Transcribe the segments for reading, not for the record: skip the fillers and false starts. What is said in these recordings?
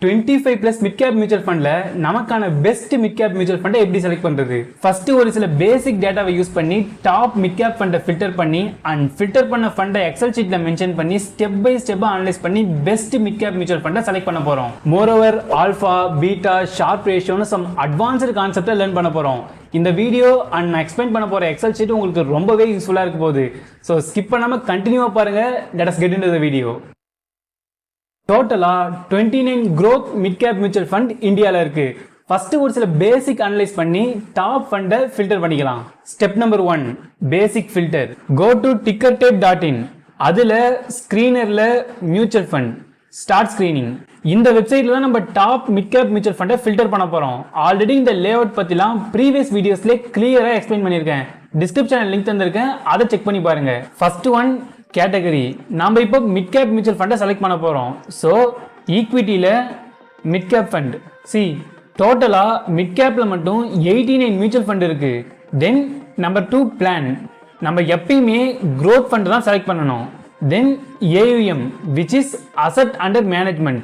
25 plus midcap mutual fund நமக்கான best midcap mutual fund எப்படி select பண்றது? ஃபர்ஸ்ட் ஒரு சில பேசிக் டேட்டாவை யூஸ் பண்ணி டாப் midcap fund ஃபில்டர் பண்ணி அண்ட் ஃபில்டர் பண்ண ஃபண்டை எக்ஸல் ஷீட்ல மென்ஷன் பண்ணி ஸ்டெப் பை ஸ்டெப்பா அனலைஸ் பண்ணி best midcap mutual fund select பண்ண போறோம். மோரோவர் ஆல்பா, பீட்டா, ஷார்ப் ரேஷியோன்னு சம் அட்வான்ஸ்டு கான்செப்டை லேர்ன் பண்ண போறோம். இந்த வீடியோ அண்ட் நான் எக்ஸ்பிளைன் பண்ண போற எக்ஸல் ஷீட் உங்களுக்கு ரொம்பவே யூஸ்ஃபுல்லா இருக்க போகுது. ஸோ ஸ்கிப் பண்ணாம கண்டினியூவா பாருங்க. Let us get into the video. டோட்டலா 29 growth midcap mutual fund இந்தியால இருக்கு. ஃபர்ஸ்ட் ஒரு சில பேசிக் அனலைஸ் பண்ணி டாப் ஃபண்டை ஃபில்டர் பண்ணிக்கலாம். Step number 1 basic filter. Go to tickertape.in. அதுல ஸ்கிரீனர்ல மியூச்சுவல் ஃபண்ட் ஸ்டார்ட் ஸ்கிரீனிங். இந்த வெப்சைட்ல தான் நம்ம டாப் midcap mutual ஃபண்டை ஃபில்டர் பண்ண போறோம். ஆல்ரெடி இந்த லேஅவுட் பத்திலாம் ப்ரீவியஸ் வீடியோஸ்ல கிளியரா எக்ஸ்பிளைன் பண்ணியிருக்கேன். டிஸ்கிரிப்ஷன்ல லிங்க் தந்திருக்கேன், அதை செக் பண்ணி பாருங்க. First one category. நாம இப்போ midcap mutual ஃபண்டை செலக்ட் பண்ண போறோம். ஸோ ஈக்விட்டியில midcap ஃபண்ட். டோட்டலா midcapல மட்டும் 89 மியூச்சுவல் ஃபண்ட் இருக்கு. Then number 2 plan. நம்ம எப்பயுமே growth ஃபண்ட் தான் செலக்ட் பண்ணணும். தென் AUM which is asset under management.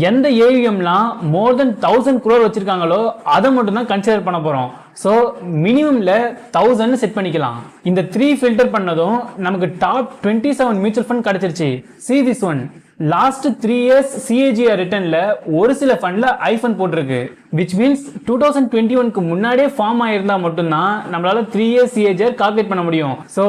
எந்த AUMலாம் மோர் தென் 1000 crore வச்சிருக்காங்களோ அதை மட்டும் தான் கன்சிடர் பண்ண போறோம். ஸோ மினிமம்ல 1000 செட் பண்ணிக்கலாம். இந்த 3 ஃபில்டர் பண்ணதும் நமக்கு டாப் 27 மியூச்சுவல் ஃபண்ட் கிடைச்சிருச்சு. See this one. Last 3 years CAGR ரிட்டர்ன்ல ஒரு சில ஃபண்ட்ல ஐஃபன் போட்டிருக்கு. which means 2021க்கு முன்னாடியே ஃபார்ம் ஆயிருந்தா மட்டும்தான் நம்மளால 3 years CAGR கால்குலேட் பண்ண முடியும். ஸோ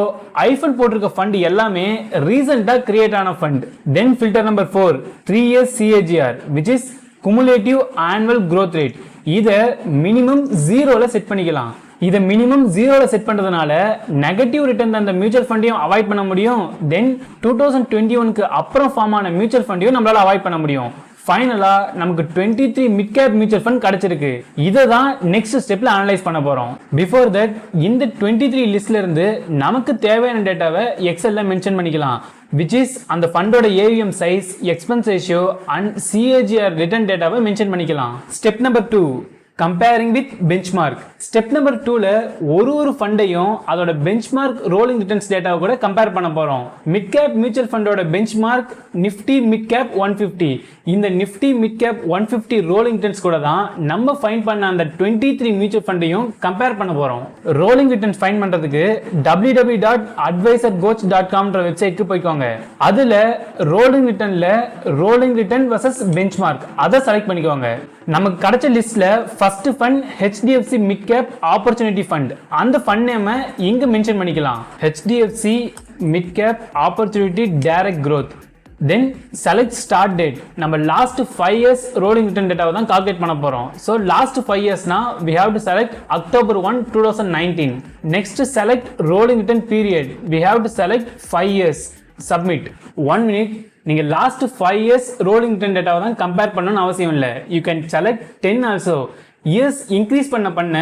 ஐஃபன் போட்டிருக்க ஃபண்ட் எல்லாமே ரீசெண்டா கிரியேட் ஆன fund. Then filter number 4 3 years CAGR which is cumulative annual growth rate. இதை மினிமம் 0ல செட் பண்ணிக்கலாம். இதை மினிமம் 0ல செட் பண்றதுனால நெகட்டிவ் ரிட்டர்ன் அந்த மியூச்சுவல் ஃபண்டையும் அவாய்ட் பண்ண முடியும். தென் 2021க்கு அப்புறம் ஃபார்ம் ஆன மியூச்சுவல் ஃபண்டையும் நம்மளால அவாய்ட் பண்ண முடியும். ஃபைனலா நமக்கு 23 midcap mutual fund கிடைச்சிருக்கு. இதை தான் நெக்ஸ்ட் ஸ்டெப்ல அனலைஸ் பண்ண போறோம். பிஃபோர் தட் இந்த 23 லிஸ்ட்ல இருந்து நமக்கு தேவையான டேட்டாவை எக்ஸல்ல மென்ஷன் பண்ணிக்கலாம். which is அந்த ஃபண்டோட AUM size, expense ratio and CAGR return டேட்டாவை மென்ஷன் பண்ணிக்கலாம். Step number 2 comparing with benchmark. Step number 2ல ஒரு ஃபண்டையும் அதோட பெஞ்ச்மார்க் ரோலிங் ரிட்டர்ன்ஸ் டேட்டாவை கூட கம்பேர் பண்ண போறோம். midcap மியூச்சுவல் ஃபண்டோட பெஞ்ச்மார்க் நிஃப்டி midcap 150. இந்த நிஃப்டி midcap 150 ரோலிங் ரிட்டர்ன்ஸ் கூட தான் நம்ம ஃபைண்ட் பண்ண அந்த 23 மியூச்சுவல் ஃபண்டையும் கம்பேர் பண்ண போறோம். ரோலிங் ரிட்டர்ன்ஸ் ஃபைண்ட் பண்றதுக்கு www.advisorcoach.com வெப்சைட்க்கு போய்க்கோங்க. அதுல ரோலிங் ரிட்டர்ன் வர்சஸ் பெஞ்ச்மார்க் அதை செலக்ட் பண்ணிக்கோங்க. நமக்கு கிடைச்ச லிஸ்ட்ல first fund HDFC midcap opportunity fund. அந்த ஃபண்ட் நேமை இங்க மென்ஷன் பண்ணிக்கலாம். HDFC midcap opportunity direct growth. தென் செலக்ட் ஸ்டார்ட் டேட். நம்ம லாஸ்ட் 5 years ரோலிங் ரிட்டர்ன் டேட்டாவை தான் கால்குலேட் பண்ண போறோம். So last 5 yearsனா we have to select October 1, 2019. Next select rolling return period. we have to select 5 years. Submit. 1 minute. நீங்க last 5 years rolling return டேட்டாவை தான் compare பண்ணணும்னு அவசியம் இல்லை. You can select 10 also. Years increase பண்ண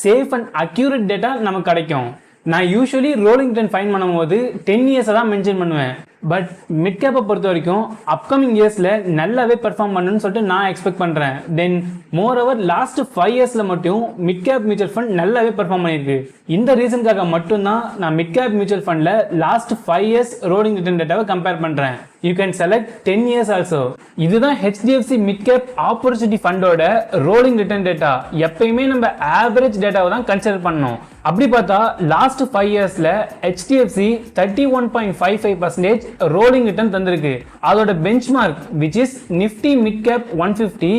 safe and accurate data நமக்கு கிடைக்கும். நான் யூஸ்வலி ரோலிங் ரிட்டர்ன் ஃபைண்ட் பண்ணும்போது 10 years தான் மென்ஷன் பண்ணுவேன். பட் மிட்கேப்பை பொறுத்த வரைக்கும் அப்கமிங் இயர்ஸ்ல நல்லாவே பெர்ஃபார்ம் பண்ணணும்னு சொல்லிட்டு நான் எக்ஸ்பெக்ட் பண்றேன். தென் மோர் ஓவர் லாஸ்ட் 5 yearsல மட்டும் midcap மியூச்சுவல் ஃபண்ட் நல்லாவே பெர்ஃபார்ம் பண்ணியிருக்கு. இந்த ரீசனுக்காக மட்டும்தான் நான் midcap மியூச்சுவல் ஃபண்ட்ல லாஸ்ட் 5 years ரோலிங் ரிட்டர்ன் டேட்டாவை கம்பேர் பண்றேன். You can select 10 years also. இதுதான் HDFC midcap ஆப்பர்ச்சுனிட்டி ஃபண்டோட ரோலிங் ரிட்டர்ன் டேட்டா. எப்பயுமே நம்ம ஆவரேஜ் டேட்டாவை தான் கன்சிடர் பண்ணணும். அப்படி பார்த்தா லாஸ்ட் 5 yearsல HDFC 31.55% ரோலிங் ரிட்டர்ன் தந்திருக்கு. அதோட benchmark which is Nifty midcap 150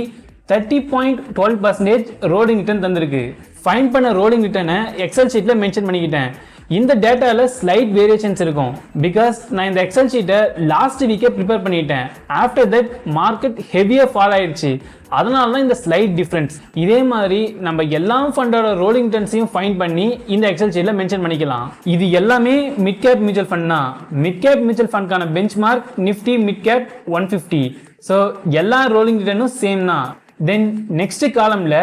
30.12% rolling return தந்திருக்கு. ஃபைண்ட் பண்ண ரோலிங் ரிட்டர்னை எக்ஸல் ஷீட்ல மென்ஷன் பண்ணிக்கிட்டேன். இந்த டேட்டால ஸ்லைட் வேரியேஷன்ஸ் இருக்கும். பிகாஸ் நான் இந்த எக்ஸல் ஷீட்டை லாஸ்ட் வீக்கே ப்ரிப்பேர் பண்ணிட்டேன். ஆஃப்டர் தட் மார்க்கெட் ஹெவியா ஃபால் ஆயிடுச்சு. அதனால தான் இந்த ஸ்லைட் டிஃபரன்ஸ். இதே மாதிரி நம்ம எல்லா ஃபண்டோட ரோலிங் ரிட்டர்ன்ஸையும் ஃபைண்ட் பண்ணி இந்த எக்ஸல் ஷீட்ல மென்ஷன் பண்ணிக்கலாம். இது எல்லாமே midcap மியூச்சுவல் ஃபண்ட் தான். midcap மியூச்சுவல் ஃபண்ட்கான பெஞ்ச்மார்க் நிஃப்டி midcap 150. ஸோ எல்லா ரோலிங் ரிட்டர்னும் சேம் தான். தென் நெக்ஸ்ட் காலம்ல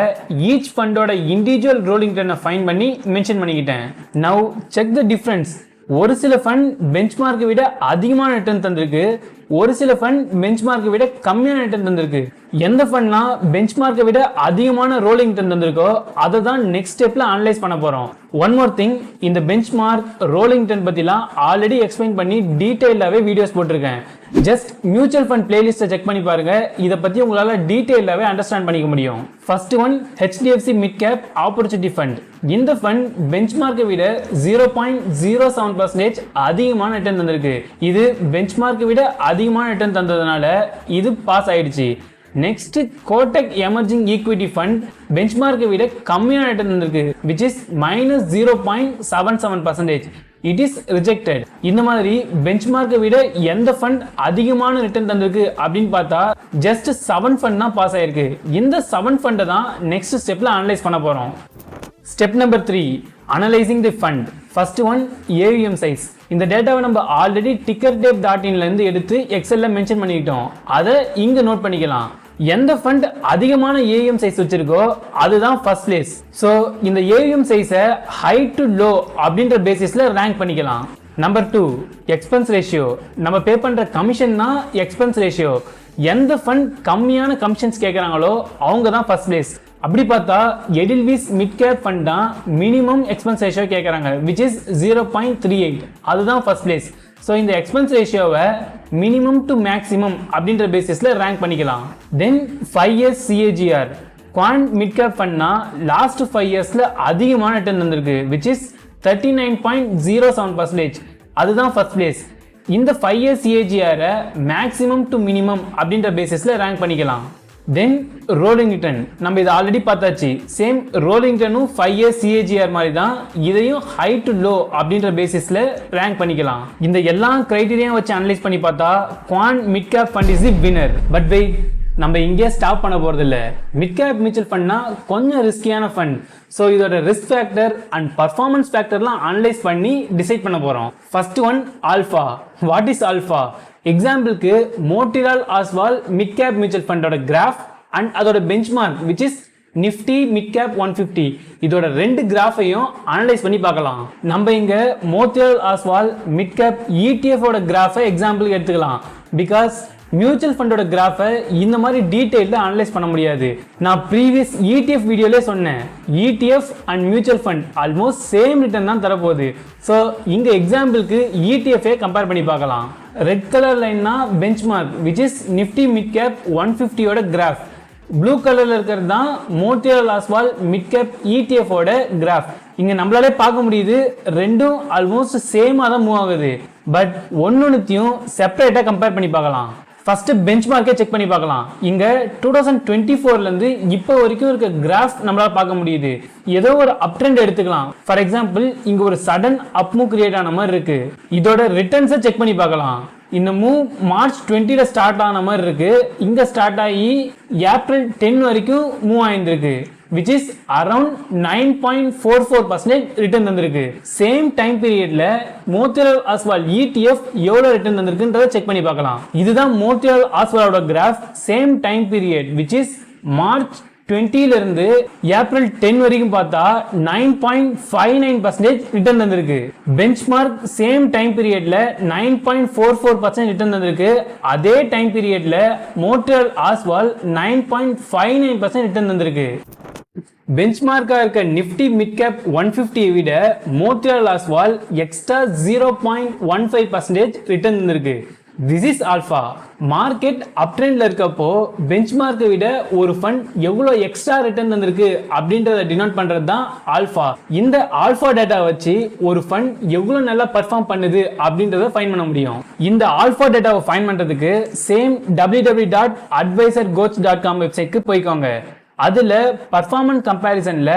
ஈச் ஃபண்டோட இண்டிவிஜுவல் ரோலிங் ரிட்டர்னை ஃபைண்ட் பண்ணி மென்ஷன் பண்ணிக்கிட்டேன். Now check the difference. ஒரு சில ஃபண்ட் பெஞ்ச்மார்க்கை விட அதிகமான ரிட்டர்ன் தந்திருக்கு. ஒரு சில ஃபண்ட் பெஞ்ச்மார்க்கை விட கம்மியான ரிட்டர்ன் தந்திருக்கு. எந்த ஃபண்ட்னா பெஞ்ச்மார்க்கை விட அதிகமான ரோலிங் ரிட்டர்ன் தந்திருக்கோ அதை தான் நெக்ஸ்ட் ஸ்டெப்ல அனலைஸ் பண்ண போறோம். ஒன் மோர் திங், இந்த பெஞ்ச்மார்க் ரோலிங் ரிட்டர்ன் பத்திலாம் ஆல்ரெடி எக்ஸ்பிளைன் பண்ணி டீடைலாவே வீடியோஸ் போட்டிருக்கேன். ஜஸ்ட் மியூச்சுவல் ஃபண்ட் பிளேலிஸ்ட்டை செக் பண்ணி பாருங்க, இதை பத்தி உங்களால டீடைலாவே அண்டர்ஸ்டாண்ட் பண்ணிக்க முடியும். First one HDFC Midcap opportunity fund. இந்த ஃபண்ட் பெஞ்ச்மார்க்கை விட 0.07% அதிகமான ரிட்டர்ன் தந்திருக்கு. இது பெஞ்ச்மார்க்கை விட அதிகமான ரிட்டர்ன் தந்ததுனால இது பாஸ் ஆயிடுச்சு. Next Kotak emerging equity fund பெஞ்ச்மார்க்கை விட கம்மியான ரிட்டர்ன் தந்திருக்கு, which is -0.77%. It is rejected. இந்த மாதிரி பெஞ்ச்மார்க்கை விட எந்த ஃபண்ட் அதிகமான ரிட்டர்ன் தந்திருக்கு அப்படின்னு பார்த்தா ஜஸ்ட் 7 ஃபண்ட் தான் பாஸ் ஆயிருக்கு. இந்த 7 ஃபண்டை தான் நெக்ஸ்ட் ஸ்டெப்ல அனலைஸ் பண்ண போறோம். Step number 3, analysing the fund. First one AUM size. இந்த டேட்டாவை நம்ம ஆல்ரெடி tickertape.in ல இருந்து எடுத்து எக்ஸல்ல மென்ஷன் பண்ணிக்கிட்டோம். அதை இங்க நோட் பண்ணிக்கலாம். எந்த ஃபண்ட் அதிகமான AUM சைஸ் வச்சிருக்கோ அதுதான் ஃபர்ஸ்ட் பிளேஸ். ஸோ இந்த AUM சைஸை ஹை டு லோ அப்படின்ற பேசிஸ்ல ரேங்க் பண்ணிக்கலாம். Number 2, expense ratio. நம்ம பே பண்ற கமிஷன் தான் எக்ஸ்பென்ஸ் ரேஷியோ. எந்த ஃபண்ட் கம்மியான கமிஷன்ஸ் கேட்குறாங்களோ அவங்க தான் ஃபர்ஸ்ட் பிளேஸ். அப்படி பார்த்தா எடில்விஸ் மிட்கேப் ஃபண்ட் தான் மினிமம் எக்ஸ்பென்ஸ் ரேஷியோ கேட்குறாங்க, which is 0.38. அதுதான் ஃபர்ஸ்ட் பிளேஸ். ஸோ இந்த எக்ஸ்பென்ஸ் ரேஷியோவை மினிமம் டு மேக்ஸிமம் அப்படின்ற பேசிஸில் ரேங்க் பண்ணிக்கலாம். தென் 5 years CAGR. Quant midcap ஃபண்ட்னா last 5 yearsல அதிகமான ரிட்டர்ன் தந்திருக்கு, which is 39.07%. அதுதான் ஃபர்ஸ்ட் பிளேஸ். இந்த 5 years CAGR maximum to minimum அப்படின்ற பேசிஸில் ரேங்க் பண்ணிக்கலாம். Then rolling return. நம்ம இதை ஆல்ரெடி பார்த்தாச்சு. சேம் ரோலிங் ரிட்டர்னும் 5 years CAGR மாதிரி தான், இதையும் ஹை டு லோ அப்படின்ற பேசிஸ்ல ரேங்க் பண்ணிக்கலாம். இந்த எல்லா கிரைட்டீரியா வச்சு அனலைஸ் பண்ணி பார்த்தா Quant midcap fund is the winner. But wait, நம்ம இங்கே ஸ்டாப் பண்ண போறது இல்லை. மிட்கேப் மியூச்சுவல் ஃபண்ட்னா கொஞ்சம் ரிஸ்கியான ஃபண்ட். ஸோ இதோட ரிஸ்க் ஃபேக்டர் அண்ட் பர்ஃபார்மன்ஸ் ஃபேக்டர்லாம் அனலைஸ் பண்ணி டிசைட் பண்ண போறோம். First one alpha. What is alpha? எக்ஸாம்பிளுக்கு மோட்டிலால் ஆஸ்வால் மிட்கேப் மியூச்சுவல் ஃபண்டோட கிராஃப் அண்ட் அதோட benchmark which is Nifty midcap 150. இதோட ரெண்டு கிராஃபையும் அனலைஸ் பண்ணி பார்க்கலாம். நம்ம இங்க மோட்டிலால் ஆஸ்வால் மிட்கேப் ETF ஓட கிராஃபை எக்ஸாம்பிளுக்கு எடுத்துக்கலாம். பிகாஸ் மியூச்சுவல் ஃபண்டோட கிராஃபை இந்த மாதிரி டீடைல்ல அனலைஸ் பண்ண முடியாது. நான் ப்ரீவியஸ் ETF வீடியோலே சொன்னேன், ETF and mutual fund almost same return தான் தரப்போகுது. ஸோ இங்க எக்ஸாம்பிளுக்கு ETF கம்பேர் பண்ணி பார்க்கலாம். ரெட் கலர் லைன்னா benchmark which is Nifty midcap 150 ஓட கிராஃப். ப்ளூ கலர்ல இருக்கிறது தான் மோட்டிலால் ஆஸ்வால் மிட்கேப் ETF ஓட கிராஃப். இங்க நம்மளாலே பார்க்க முடியுது ரெண்டும் ஆல்மோஸ்ட் சேமா தான் மூவ் ஆகுது. பட் ஒன்னொன்னுத்தையும் செப்பரேட்டா கம்பேர் பண்ணி பார்க்கலாம். ஃபர்ஸ்ட் பெஞ்ச்மார்க்கே செக் பண்ணி பார்க்கலாம். இங்க 2024ல இருந்து இப்போ வரைக்கும் இருக்க கிராஃப் நம்மளால பார்க்க முடியுது. ஏதோ ஒரு அப் ட்ரெண்ட் எடுத்துக்கலாம். ஃபார் எக்ஸாம்பிள் இங்க ஒரு சடன் அப் மூவ் கிரியேட் ஆன மாதிரி இருக்கு. இதோட ரிட்டர்ன்ஸை செக் பண்ணி பார்க்கலாம். இந்த மூவ் மார்ச் 20ல ஸ்டார்ட் ஆன மாதிரி இருக்கு. இங்க ஸ்டார்ட் ஆகி ஏப்ரல் 10 வரைக்கும் மூவ் ஆயிருந்திருக்கு, which is around 9.44% ரிட்டர்ன் தந்திருக்கு. சேம் டைம் பீரியட்ல மோட்டிலால் ஆஸ்வால் ETF எவ்வளவு ரிட்டர்ன் தந்திருக்குன்றதை செக் பண்ணி பார்க்கலாம். இதுதான் மோட்டிலால் ஆஸ்வாலோட graph. Same time period which is March 20ல இருந்து ஏப்ரல் 10 வரைக்கும் பார்த்தா 9.59% ரிட்டர்ன் தந்திருக்கு. பெஞ்ச்மார்க் சேம் டைம் பீரியட்ல 9.44% ரிட்டர்ன் தந்திருக்கு. அதே டைம் பீரியட்ல மோட்டிலால் ஆஸ்வால் 9.59% ரிட்டர்ன் தந்திருக்கு. பெஞ்ச்மார்க்கா இருக்க நிஃப்டி மிட்கேப் 150 விட மோட்டிலால் ஆஸ்வால் எக்ஸ்ட்ரா 0.15% ரிட்டர்ன் தந்திருக்கு. This is alpha. Market up ட்ரெண்ட்ல இருக்கப்போ பெஞ்ச்மார்க்கை விட ஒரு ஃபண்ட் எவ்வளவு எக்ஸ்ட்ரா ரிட்டர்ன் தந்திருக்கு அப்படின்றத டினோட் பண்றது தான் ஆல்ஃபா. இந்த ஆல்ஃபா டேட்டா வச்சு ஒரு ஃபண்ட் எவ்வளவு நல்லா பர்ஃபார்ம் பண்ணுது அப்படின்றத ஃபைண்ட் பண்ண முடியும். இந்த ஆல்ஃபா டேட்டாவை ஃபைண்ட் பண்றதுக்கு சேம் www.advisorcoach.com வெப்சைட்க்கு போய்க்கோங்க. அதுல பர்ஃபார்மன்ஸ் கம்பேரிசன்ல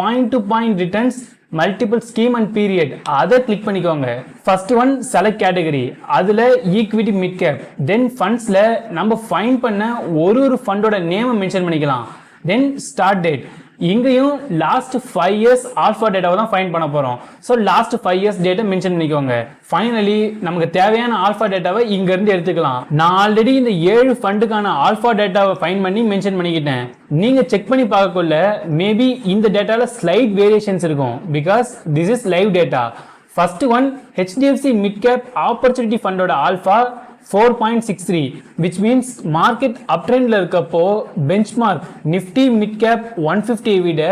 point to point returns multiple scheme and period அதை கிளிக் பண்ணிக்கோங்க. ஃபர்ஸ்ட் ஒன் செலக்ட் கேட்டகரி, அதுல ஈக்விட்டி மிட் கேப். தென் ஃபண்ட்ஸ்ல நம்ம ஃபைண்ட் பண்ண ஒரு ஃபண்டோட நேமை மென்ஷன் பண்ணிக்கலாம். தென் ஸ்டார்ட் டேட், இங்கேயும் லாஸ்ட் 5 years ஆல்ஃபா டேட்டாவை தான் ஃபைண்ட் பண்ண போறோம். So last 5 years data mention பண்ணிக்கோங்க. ஃபைனலி நமக்கு தேவையான ஆல்ஃபா டேட்டாவை இங்க இருந்து எடுத்துக்கலாம். நான் ஆல்ரெடி இந்த 7 ஃபண்டுக்கான ஆல்ஃபா டேட்டாவை ஃபைண்ட் பண்ணி மென்ஷன் பண்ணிக்கிட்டேன். நீங்க செக் பண்ணி பார்க்கக்குள்ள மேபி இந்த டேட்டால ஸ்லைட் வேரியேஷன்ஸ் இருக்கும். Because this is live data. First one HDFC mid cap opportunity ஃபண்டோட ஆல்ஃபா 4.63, which means market uptrendல இருக்கப்போ benchmark nifty midcap 150 விட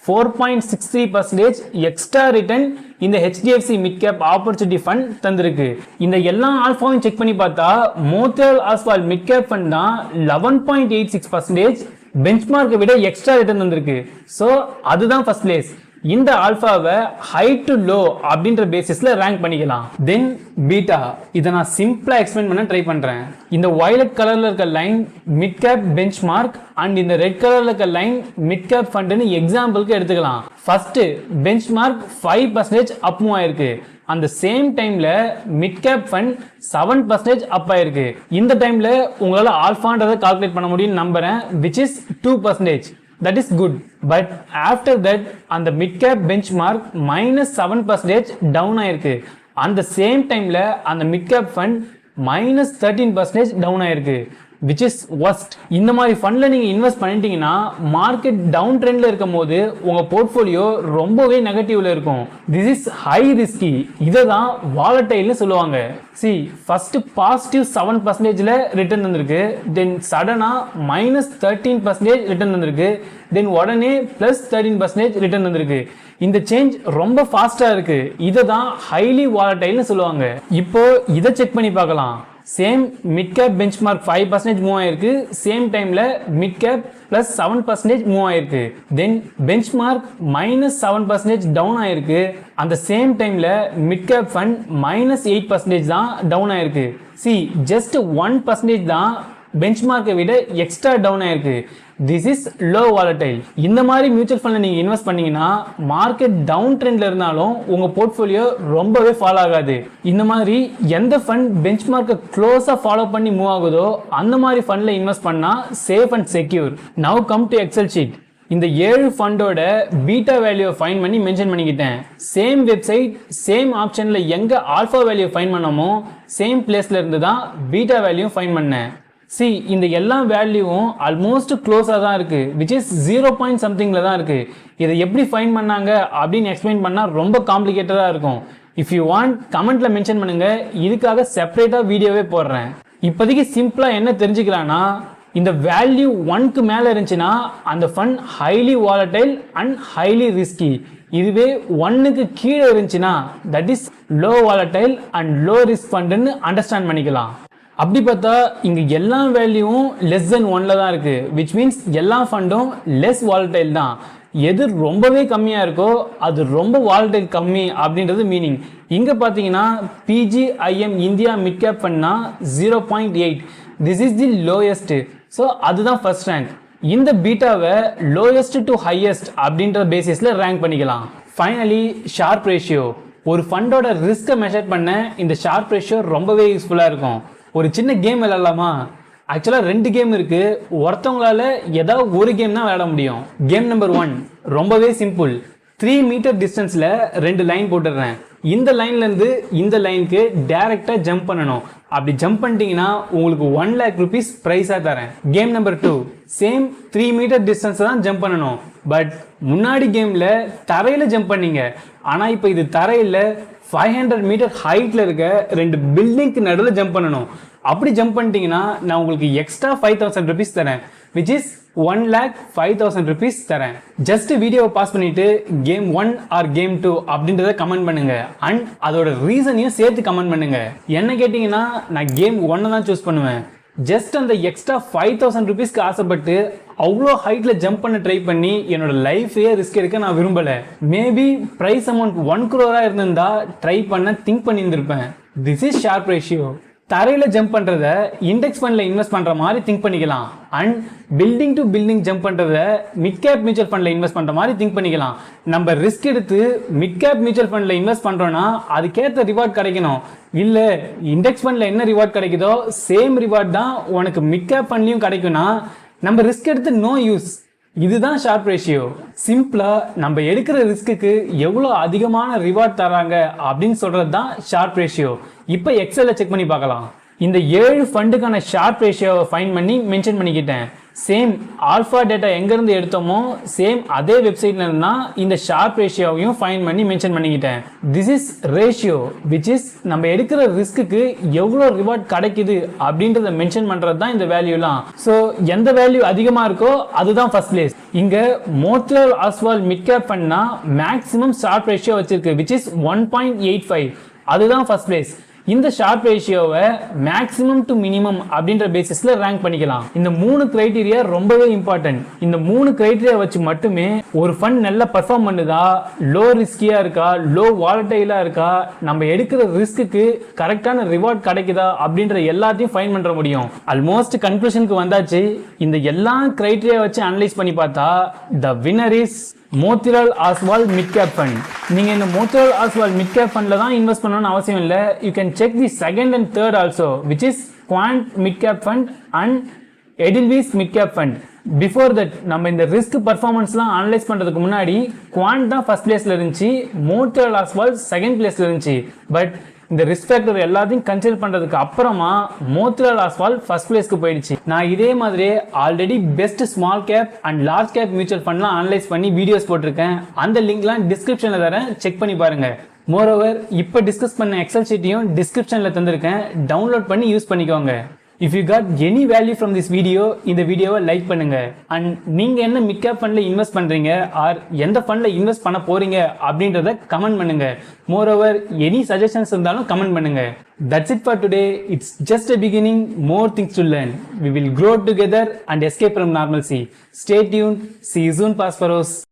4.63% எக்ஸ்ட்ரா ரிட்டர்ன் இந்த HDFC midcap opportunity fund தந்திருக்கு. இந்த எல்லா ஆல்பாவையும் செக் பண்ணி பார்த்தா மோட்டிலால் ஆஸ்வால் midcap fund தான் 11.86% பெஞ்ச்மார்க்கை விட எக்ஸ்ட்ரா ரிட்டர்ன் தந்திருக்கு. ஸோ அதுதான் ஃபர்ஸ்ட் பிளேஸ். இந்த ஆல்பாவை ஹை டு லோ அப்படின்ற பேசிஸ்ல ரேங்க் பண்ணிக்கலாம். தென் பீட்டா, இதை நான் சிம்பிளா எக்ஸ்பிளைன் பண்ண ட்ரை பண்றேன். இந்த வயலட் கலர்ல இருக்க line mid cap bench mark and இந்த ரெட் கலர்ல இருக்க லைன் மிட் கேப் ஃபண்ட்னு எக்ஸாம்பிளுக்கு எடுத்துக்கலாம். ஃபர்ஸ்ட் பெஞ்ச் மார்க் 5% அப் மூவ் ஆயிருக்கு. அந்த சேம் டைம்ல மிட் கேப் ஃபண்ட் 7% அப் ஆயிருக்கு. இந்த டைம்ல உங்களால ஆல்பான்றதை கால்குலேட் பண்ண முடியும்னு நம்புறேன், which is 2%. That is good. But after that அந்த mid cap benchmark -7% டவுன் ஆயிருக்கு. அந்த சேம் டைம்ல அந்த mid cap fund -13% டவுன் ஆயிருக்கு, which is worst. இந்த மாதிரி ஃபண்ட்ல நீங்க இன்வெஸ்ட் பண்ணிட்டீங்கன்னா மார்க்கெட் டவுன் ட்ரெண்ட்ல இருக்கும் போது உங்க போர்ட்ஃபோலியோ ரொம்பவே நெகட்டிவ்ல இருக்கும். This is high risky. இதை தான் வாலட்டைல்னு சொல்லுவாங்க. ஃபர்ஸ்ட் பாசிட்டிவ் 7%ல ரிட்டர்ன் வந்திருக்கு, தென் சடனா -13% ரிட்டர்ன் வந்திருக்கு, தென் உடனே +13% ரிட்டர்ன் வந்திருக்கு. இந்த சேஞ்ச் ரொம்ப ஃபாஸ்டா இருக்கு. இதை தான் ஹைலி வாலட்டைல்னு சொல்லுவாங்க. இப்போ இதை செக் பண்ணி பார்க்கலாம். Same mid cap benchmark 5% move ஆயிருக்கு, சேம் டைம்ல மிட் கேப் +7% மூவ் ஆயிருக்கு. தென் பெஞ்ச்மார்க் -7% டவுன் ஆயிருக்கு. அந்த சேம் டைம்ல மிட் கேப் ஃபண்ட் -8% தான் டவுன் ஆயிருக்கு. ஜஸ்ட் 1% தான் பெஞ்ச்மார்க்கை விட எக்ஸ்ட்ரா டவுன் ஆயிருக்கு. This is low volatile. இந்த மாதிரி மியூச்சுவல் ஃபண்ட்ல நீங்க இன்வெஸ்ட் பண்ணீங்கன்னா மார்க்கெட் டவுன் ட்ரெண்ட்ல இருந்தாலும் உங்க போர்ட்ஃபோலியோ ரொம்பவே ஃபாலோ ஆகாது. இந்த மாதிரி எந்த ஃபண்ட் பெஞ்ச்மார்க்கை க்ளோஸா ஃபாலோ பண்ணி மூவ் ஆகுதோ அந்த மாதிரி ஃபண்ட்ல இன்வெஸ்ட் பண்ணா safe and secure. Now come to Excel sheet. இந்த 7 ஃபண்டோட பீட்டா வேல்யூ ஃபைண்ட் பண்ணி மென்ஷன் பண்ணிக்கிட்டேன். சேம் வெப்சைட் சேம் ஆப்ஷன்ல எங்க ஆல்பா வேல்யூ ஃபைண்ட் பண்ணமோ சேம் பிளேஸ்ல இருந்து தான் பீட்டா வேல்யூ ஃபைண்ட் பண்ணேன். இந்த எல்லா வேல்யூவும் ஆல்மோஸ்ட் க்ளோஸாக தான் இருக்கு, which is 0 பாயிண்ட் சம்திங்ல தான் இருக்கு. இதை எப்படி ஃபைண்ட் பண்ணாங்க அப்படின்னு எக்ஸ்பிளைன் பண்ணா ரொம்ப காம்ப்ளிகேட்டடா இருக்கும். இஃப் யூ வாண்ட் கமெண்ட்ல மென்ஷன் பண்ணுங்க, இதுக்காக செப்பரேட்டா வீடியோவே போடுறேன். இப்போதைக்கு சிம்பிளா என்ன தெரிஞ்சுக்கலாம்னா, இந்த வேல்யூ 1க்கு மேல இருந்துச்சுன்னா அந்த fund highly volatile and highly risky. இதுவே 1க்கு கீழே இருந்துச்சுன்னா that is low volatile and low risk ஃபண்ட்னு அண்டர்ஸ்டாண்ட் பண்ணிக்கலாம். அப்படி பார்த்தா இங்க எல்லா வேல்யூவும் லெஸ் தென் 1ல தான் இருக்கு, which means எல்லா ஃபண்டும் லெஸ் வாலட்டைல் தான். எது ரொம்பவே கம்மியா இருக்கோ அது ரொம்ப வாலட்டைல் கம்மி அப்படின்றது மீனிங். இங்க பாத்தீங்கன்னா PGIM India mid cap ஃபண்ட்னா 0.8. This is the lowest. So அதுதான் ஃபர்ஸ்ட் ரேங்க். இந்த பீட்டாவை லோயஸ்ட் டு ஹையஸ்ட் அப்படின்ற பேசிஸ்ல ரேங்க் பண்ணிக்கலாம். Finally sharp ratio. ஒரு ஃபண்டோட ரிஸ்கை மெஷர் பண்ண இந்த ஷார்ப் ரேஷியோ ரொம்பவே யூஸ்ஃபுல்லா இருக்கும். ஒரு சின்ன கேம் விளையாடலாமா? ஆக்சுவலா 2 கேம் இருக்கு. ஒருத்தவங்களால ஏதாவது ஒரு கேம் தான் விளையாட முடியும். கேம் நம்பர் 1 ரொம்பவே சிம்பிள். 3 மீட்டர் டிஸ்டன்ஸ்ல 2 லைன் போட்டுடுறேன். இந்த லைன்ல இருந்து இந்த லைனுக்கு டைரக்டா ஜம்ப் பண்ணணும். அப்படி ஜம்ப் பண்ணிட்டீங்கன்னா உங்களுக்கு 1 lakh rupees பிரைஸா தரேன். Game number 2 same 3 metre distance தான் ஜம்ப் பண்ணணும். பட் முன்னாடி கேம்ல தரையில ஜம்ப் பண்ணீங்க, ஆனா இப்போ இது தரையில 500 மீட்டர் ஹைட்ல இருக்க 2 பில்டிங்க்கு நடுவில் ஜம்ப் பண்ணணும். அப்படி ஜம்ப் பண்ணிட்டீங்கன்னா நான் உங்களுக்கு எக்ஸ்ட்ரா 5000 rupees தரேன், which is 1,05,000 rupees தரேன். ஜஸ்ட் வீடியோவை பாஸ் பண்ணிட்டு கேம் 1 ஆர் கேம் 2 அப்படின்றத கமெண்ட் பண்ணுங்க அண்ட் அதோட ரீசனையும் சேர்த்து கமெண்ட் பண்ணுங்க. என்ன கேட்டீங்கன்னா நான் கேம் 1 தான் சூஸ் பண்ணுவேன். ஜஸ்ட் அந்த எக்ஸ்ட்ரா 5000 rupeesக்கு ஆசைப்பட்டு அவ்வளோ ஹைட்ல ஜம்ப் பண்ண ட்ரை பண்ணி என்னோட லைஃபையே ரிஸ்க் எடுக்க நான் விரும்பல. மேபி பிரைஸ் அமௌண்ட் 1 crore இருந்திருந்தா ட்ரை பண்ண திங்க் பண்ணியிருந்திருப்பேன். This is sharp ratio. தரையில ஜம்ப் பண்றத இண்டெக்ஸ் ஃபண்ட்ல இன்வெஸ்ட் பண்ற மாதிரி திங்க் பண்ணிக்கலாம் and building to building jump பண்றத மிட் கேப் மியூச்சுவல் ஃபண்ட்ல இன்வெஸ்ட் பண்ற மாதிரி திங்க் பண்ணிக்கலாம். நம்ம ரிஸ்க் எடுத்து மிட் கேப் மியூச்சுவல் ஃபண்ட்ல இன்வெஸ்ட் பண்றோம்னா அதுக்கேற்ற ரிவார்ட் கிடைக்கணும். இல்ல இண்டெக்ஸ் ஃபண்ட்ல என்ன ரிவார்ட் கிடைக்குதோ சேம் ரிவார்ட் தான் உனக்கு மிட் கேப் ஃபண்ட்லயும் கிடைக்கும்னா நம்ம ரிஸ்க் எடுத்து நோ யூஸ். இதுதான் ஷார்ப் ரேஷியோ. சிம்பிளா நம்ம எடுக்கிற ரிஸ்க்கு எவ்வளவு அதிகமான ரிவார்ட் தராங்க அப்படின்னு சொல்றது தான் ஷார்ப் ரேஷியோ. இப்போ எக்ஸல்ல செக் பண்ணி பார்க்கலாம். இந்த 7 ஃபண்டுக்கான ஷார்ப் ரேஷியோவை ஃபைண்ட் பண்ணி மென்ஷன் பண்ணிக்கிட்டேன். சேம் ஆல்ஃபா டேட்டா எங்கேருந்து எடுத்தோமோ சேம் அதே வெப்சைட்ல இருந்தா இந்த ஷார்ப் ரேஷியோவையும் ஃபைன் பண்ணி மென்ஷன் பண்ணிக்கிட்டேன். This is ratio which is நம்ம எடுக்கிற ரிஸ்க்கு எவ்வளோ ரிவார்ட் கிடைக்குது அப்படின்றத மென்ஷன் பண்றது தான் இந்த வேல்யூலாம். ஸோ எந்த வேல்யூ அதிகமாக இருக்கோ அதுதான் ஃபர்ஸ்ட் பிளேஸ். இங்க மோட்டிலால் ஆஸ்வால் மிட் கேப் ஃபண்ட்னா மேக்ஸிமம் ஷார்ப் ரேஷியோ வச்சிருக்கு விச் இஸ் 1.85. அதுதான் ஃபர்ஸ்ட் பிளேஸ். இந்த ஷார்ப் ரேஷியோவை மேக்ஸிமம் டு மினிமம் அப்படின்ற பேசிஸ்ல ரேங்க் பண்ணிக்கலாம். இந்த 3 கிரைட்டீரியா ரொம்பவே இம்பார்ட்டன்ட். இந்த 3 கிரைட்டீரியா வச்சு மட்டுமே ஒரு ஃபண்ட் நல்லா பெர்ஃபார்ம் பண்ணுதா, லோ ரிஸ்கியா இருக்கா, லோ வாலட்டைலா இருக்கா, நம்ம எடுக்கிற ரிஸ்க்கு கரெக்டான ரிவார்ட் கிடைக்குதா அப்படின்ற எல்லாத்தையும் ஃபைன் பண்ற முடியும். ஆல்மோஸ்ட் கன்க்ளூஷனுக்கு வந்தாச்சு. இந்த எல்லா கிரைட்டீரியா வச்சு அனலைஸ் பண்ணி பார்த்தா the winner is Motilal Oswal mid cap fund. நீங்க இந்த மோட்டிலால் ஆஸ்வால் மிட் கேப் ஃபண்ட்ல தான் இன்வெஸ்ட் பண்ணணும்னு அவசியம் இல்லை. You can check the second and third also which is quant mid cap fund and Edelweiss mid cap fund. Before that நம்ம இந்த ரிஸ்க் பர்ஃபார்மன்ஸ்லாம் அனலைஸ் பண்றதுக்கு முன்னாடி குவாண்ட் தான் ஃபர்ஸ்ட் பிளேஸ்ல இருந்துச்சு, மோட்டிலால் ஆஸ்வால் செகண்ட் பிளேஸ்ல இருந்துச்சு. பட் இந்த ரிஸ்க் ஃபேக்டர் எல்லாத்தையும் கன்சிடர் பண்றதுக்கு அப்புறமா மோட்டிலால் ஆஸ்வால் ஃபர்ஸ்ட் பிளேஸ்க்கு போயிடுச்சு. நான் இதே மாதிரியே already best small cap and large cap mutual ஃபண்ட்லாம் அனலைஸ் பண்ணி வீடியோஸ் போட்டிருக்கேன். அந்த லிங்க்லாம் டிஸ்கிரிப்ஷன்ல தரேன், செக் பண்ணி பாருங்க. மோரோவர் இப்போ டிஸ்கஸ் பண்ண எக்ஸல் ஷீட்டையும் டிஸ்கிரிப்ஷன்ல தந்திருக்கேன், டவுன்லோட் பண்ணி யூஸ் பண்ணிக்கோங்க. If you got any value from this video, இந்த வீடியோவை லைக் பண்ணுங்க. அண்ட் நீங்க என்ன மிட் கேப் ஃபண்ட்ல இன்வெஸ்ட் பண்றீங்க ஆர் எந்த ஃபண்ட்ல இன்வெஸ்ட் பண்ண போறீங்க அப்படின்றத கமெண்ட் பண்ணுங்க. மோரோவர் எனி சஜஷன்ஸ் இருந்தாலும் கமெண்ட் பண்ணுங்க. That's it for today. It's just a beginning, more things to learn. We will grow together and escape from normalcy. Stay tuned. See you soon, Prosperous.